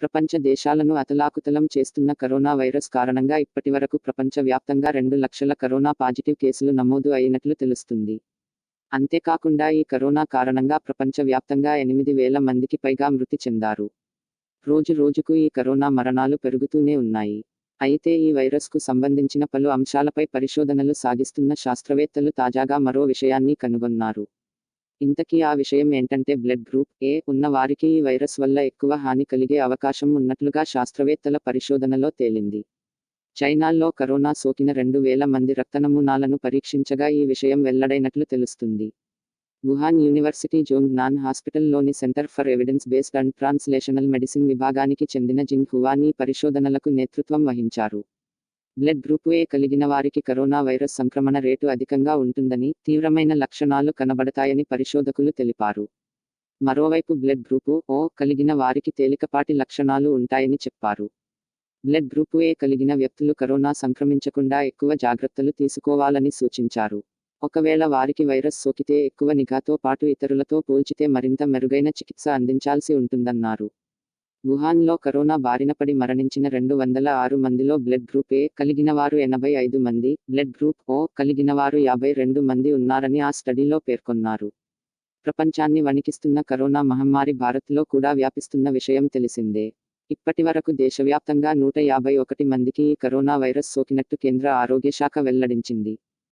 ప్రపంచ దేశాలను అతలాకుతలం చేస్తున్న కరోనా వైరస్ కారణంగా ఇప్పటివరకు ప్రపంచవ్యాప్తంగా 2 లక్షల కరోనా పాజిటివ్ కేసులు నమోదు అయినట్లు తెలుస్తుంది. అంతేకాకుండా ఈ కరోనా కారణంగా ప్రపంచవ్యాప్తంగా 8,000 మందికి పైగా మృతి చెందారు. రోజు రోజుకు ఈ కరోనా మరణాలు పెరుగుతూనే ఉన్నాయి. అయితే ఈ వైరస్కు సంబంధించిన పలు అంశాలపై పరిశోధనలు సాగిస్తున్న శాస్త్రవేత్తలు తాజాగా మరో విషయాన్ని కనుగొన్నారు. ఇంతకీ ఆ విషయం ఏంటంటే బ్లడ్ గ్రూప్ ఏ ఉన్న వారికి ఈ వైరస్ వల్ల ఎక్కువ హాని కలిగే అవకాశం ఉన్నట్లుగా శాస్త్రవేత్తల పరిశోధనలో తేలింది. చైనాలో కరోనా సోకిన 2,000 మంది రక్త నమూనాలను పరీక్షించగా ఈ విషయం వెల్లడైనట్లు తెలుస్తుంది. వుహాన్ యూనివర్సిటీ జోంగ్నాన్ హాస్పిటల్లోని centre for evidence based and translational medicine విభాగానికి చెందిన జింగ్ హువాన్ ఈ పరిశోధనలకు నేతృత్వం వహించారు. బ్లడ్ గ్రూప్ ఏ కలిగిన వారికి కరోనా వైరస్ సంక్రమణ రేటు అధికంగా ఉంటుందని, తీవ్రమైన లక్షణాలు కనబడతాయని పరిశోధకులు తెలిపారు. మరోవైపు బ్లడ్ గ్రూపు ఓ కలిగిన వారికి తేలికపాటి లక్షణాలు ఉంటాయని చెప్పారు. బ్లడ్ గ్రూపు ఏ కలిగిన వ్యక్తులు కరోనా సంక్రమించకుండా ఎక్కువ జాగ్రత్తలు తీసుకోవాలని సూచించారు. ఒకవేళ వారికి వైరస్ సోకితే ఎక్కువ నిఘాతో పాటు ఇతరులతో పోల్చితే మరింత మెరుగైన చికిత్స అందించాల్సి ఉంటుందన్నారు. వుహాన్లో కరోనా బారినపడి మరణించిన 206 మందిలో బ్లడ్ గ్రూప్ ఏ కలిగిన వారు 85 మంది, బ్లడ్ గ్రూప్ ఓ కలిగిన వారు 52 మంది ఉన్నారని ఆ స్టడీలో పేర్కొన్నారు. ప్రపంచాన్ని వణికిస్తున్న కరోనా మహమ్మారి భారత్లో కూడా వ్యాపిస్తున్న విషయం తెలిసిందే. ఇప్పటివరకు దేశవ్యాప్తంగా 151 మందికి ఈ కరోనా వైరస్ సోకినట్టు కేంద్ర ఆరోగ్య శాఖ వెల్లడించింది.